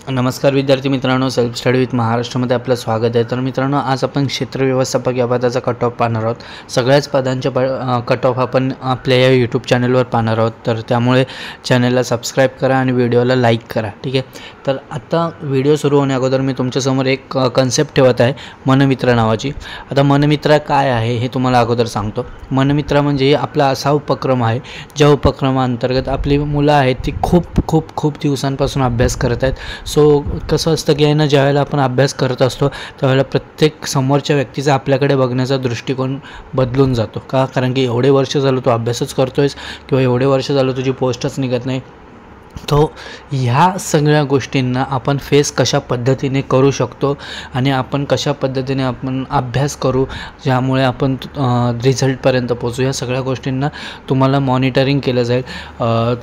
नमस्कार विद्यार्थी मित्रांनो, सेल्फ स्टडी विथ महाराष्ट्रामध्ये आपलं स्वागत आहे। तर मित्रांनो, आज आपण क्षेत्र व्यवस्थापक या पदाचा कट ऑफ पाहणार आहोत। सगळ्याच पदांचे कट ऑफ आपण आपल्या या यूट्यूब चॅनलवर पाहणार आहोत। तर त्यामुळे चॅनलला सबस्क्राईब करा आणि व्हिडिओला लाईक करा, ठीक आहे। तर आता व्हिडिओ सुरू होण्या अगोदर मी तुमच्यासमोर एक कन्सेप्ट ठेवत आहे, मनमित्र नावाची। आता मनमित्र काय आहे हे तुम्हाला अगोदर सांगतो। मनमित्र म्हणजे आपला असा उपक्रम आहे ज्या उपक्रमाअंतर्गत आपली मुलं आहेत ती खूप दिवसांपासून अभ्यास करत आहेत। सो कसं असतं की ना, ज्यावेळेला आपण अभ्यास करत असतो त्यावेळेला प्रत्येक समोरच्या व्यक्तीचा आपल्याकडे बघण्याचा दृष्टिकोन बदलून जातो का, कारण की एवढे वर्ष झालं तू अभ्यासच करतोयस किंवा एवढे वर्ष झालं तुझी पोस्टच निघत नाही। तो ह्या सगळ्या गोष्टींना आपण फेस कशा पद्धतीने करू शकतो आणि आपण कशा पद्धतीने आपण अभ्यास करू ज्यामुळे आपण रिझल्टपर्यंत पोहोचू, या सगळ्या गोष्टींना तुम्हाला मॉनिटरिंग केलं जाईल।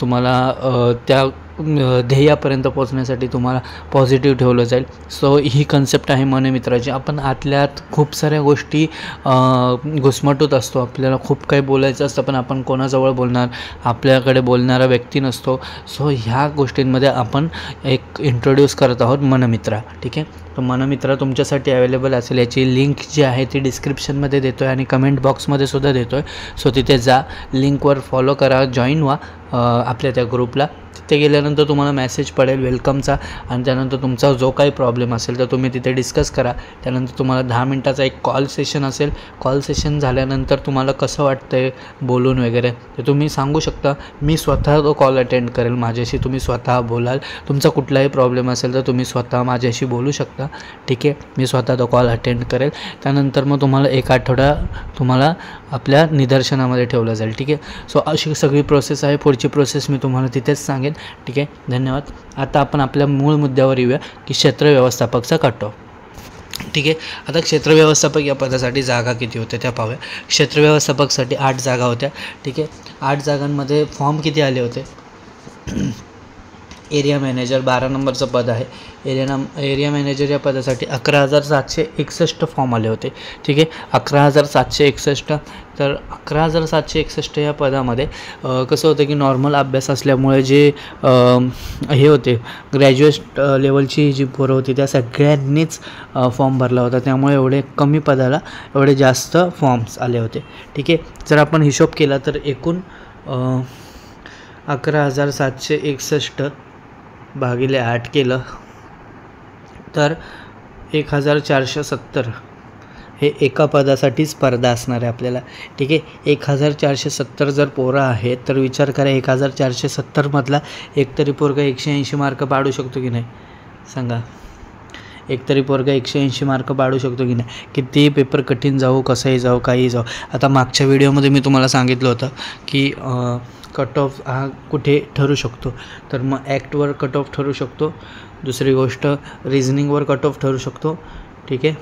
तुम्हाला त्या ध्येयापर्यंत पोहोचण्यासाठी तुम्हाला पॉझिटिव्ह ठेवलं जाईल। सो ही कन्सेप्ट आहे मनमित्राची। आपण आतल्यात खूप साऱ्या गोष्टी घुसमटत असतो, आपल्याला खूप काही बोलायचं असतं पण आपण कोणाजवळ बोलणार, आपल्याकडे बोलणारा व्यक्ती नसतो। सो ह्या गोष्टींमध्ये आपण एक इंट्रोड्यूस करत आहोत मनमित्रा, ठीक आहे। तर मनमित्रा तुमच्यासाठी अवेलेबल असेल, याची लिंक जी आहे ती डिस्क्रिप्शनमध्ये देतो आहे आणि कमेंट बॉक्समध्ये सुद्धा देतो आहे। सो तिथे जा, लिंकवर फॉलो करा, जॉईन व्हा आपल्या त्या ग्रुपला। तिथे गेल्यानंतर तुम्हाला मेसेज पडेल वेलकमचा आणि त्यानंतर तुमचा जो काही प्रॉब्लेम असेल तर तुम्ही तिथे डिस्कस करा। त्यानंतर तुम्हाला 10 मिनटाचा एक कॉल सेशन असेल। कॉल सेशन झाल्यानंतर तुम्हाला कसं वाटतं आहे बोलून वगैरे ते तुम्ही सांगू शकता। मी स्वतः तो कॉल अटेंड करेल, माझ्याशी तुम्ही स्वतः बोलाल। तुमचा कुठलाही प्रॉब्लेम असेल तर तुम्ही स्वतः माझ्याशी बोलू शकता, ठीक आहे। मी स्वतः तो कॉल अटेंड करेल। त्यानंतर मग तुम्हाला एक आठवडा तुम्हाला आपल्या निदर्शनामध्ये ठेवलं जाईल, ठीक आहे। सो अशी सगळी प्रोसेस आहे। पुढची प्रोसेस मी तुम्हाला तिथेच सांगेन, ठीक आहे। धन्यवाद। आता आपण आपल्या मूळ मुद्द्यावर येऊया की क्षेत्र व्यवस्थापकचा कट ऑफ, ठीक आहे। आता क्षेत्र व्यवस्थापक या पदासाठी जागा किती होत्या त्या पाहूया। क्षेत्र व्यवस्थापकसाठी 8 जागा होत्या, ठीक आहे। 8 जागांमध्ये फॉर्म किती आले होते? एरिया मॅनेजर 12 नंबरचं पद आहे। एरिया मॅनेजर या पदासाठी 11,761 फॉर्म आले होते, ठीक आहे। 11,761। तर 11,761 या पदामध्ये कसं होतं की नॉर्मल अभ्यास असल्यामुळे जे हे होते ग्रॅज्युएट लेवलची जी पोरं होती त्या सगळ्यांनीच फॉर्म भरला होता, त्यामुळे एवढे कमी पदाला एवढे जास्त फॉर्म्स आले होते, ठीक आहे। जर आपण हिशोब केला तर एकूण 11,761 भागिले 8 केलं तर 1,470 हे एका पदासाठी स्पर्धा असणार आहे आपल्याला, ठीक आहे। 1,470 जर पोरं आहेत तर विचार करा 1,470 मधला एकतरी पोरगा 180 मार्क पाडू शकतो की नाही, सांगा। एकतरी पोरगा 180 मार्क पाडू शकतो की नाही? कितीही पेपर कठीण जाऊ, कसंही जाऊ, काहीही जाऊ। आता मागच्या व्हिडिओमध्ये मी तुम्हाला सांगितलं होतं की कट ऑफ हा कुठे ठरू शकतो, तर मग ॲक्टवर कट ऑफ ठरू शकतो, दुसरी गोष्ट रिझनिंगवर कट ऑफ ठरू शकतो, ठीक आहे।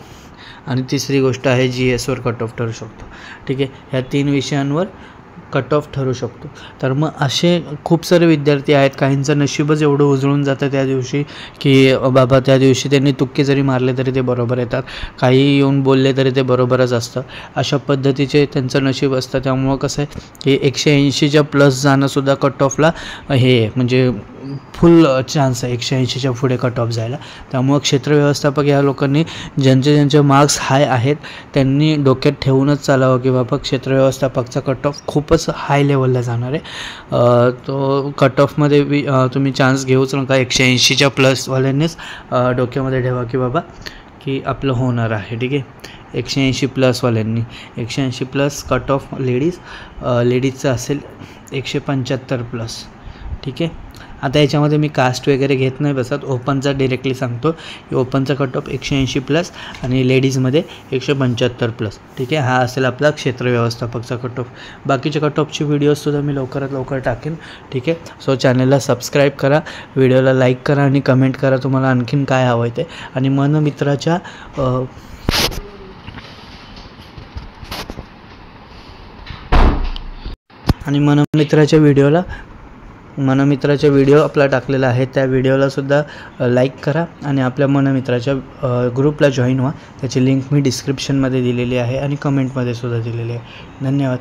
आणि तिसरी गोष्ट आहे GSवर कट ऑफ ठरू शकतो, ठीक आहे। ह्या 3 विषयांवर कट ऑफ ठरू शकतो। तर मग असे खूप सारे विद्यार्थी आहेत, काहींचं नशीबच एवढं उजळून जातं त्या दिवशी की बाबा त्या दिवशी त्यांनी तुक्के जरी मारले तरी ते बरोबर येतात, काही येऊन बोलले तरी ते बरोबरच असतं। अशा पद्धतीचे त्यांचं नशीब असतं। त्यामुळं कसं आहे की 180च्या प्लस जाणंसुद्धा कट ऑफला हे म्हणजे फुल चान्स आहे 180च्या पुढे कट ऑफ जायला। त्यामुळं क्षेत्र व्यवस्थापक या लोकांनी ज्यांचे मार्क्स हाय आहेत त्यांनी डोक्यात ठेवूनच चालावं की बाबा क्षेत्र व्यवस्थापकचा कट ऑफ खूपच हाय लेवलला जाणार आहे। तो कट ऑफमध्ये तुम्ही चान्स घेऊच नका। 180च्या प्लसवाल्यांनीच डोक्यामध्ये ठेवा की बाबा की आपलं होणार आहे, ठीक आहे। 180 प्लसवाल्यांनी 180 प्लस कट ऑफ लेडीजचं असेल 175 प्लस, ठीक आहे। आता याच्यामध्ये मी कास्ट वगैरे घेत नाही बसत, ओपनचा डिरेक्टली सांगतो की ओपनचा कट ऑफ 180 प्लस आणि लेडीजमध्ये 175 प्लस, ठीक आहे। हा असेल आपला क्षेत्र व्यवस्थापकचा कट ऑफ। बाकीचे कट ऑफचे व्हिडिओजसुद्धा मी लवकरात लवकर टाकेन, ठीक आहे। सो चॅनलला सबस्क्राईब करा, व्हिडिओला लाईक करा आणि कमेंट करा तुम्हाला आणखीन काय हवं आहे ते। आणि मनमित्राच्या व्हिडिओ आपला टाकलेला आहे, त्या व्हिडिओलासुद्धा लाईक करा आणि आपल्या मनमित्राच्या ग्रुपला जॉईन व्हा। त्याची लिंक मी डिस्क्रिप्शनमध्ये दिलेली आहे आणि कमेंटमध्ये सुद्धा दिलेली आहे। धन्यवाद।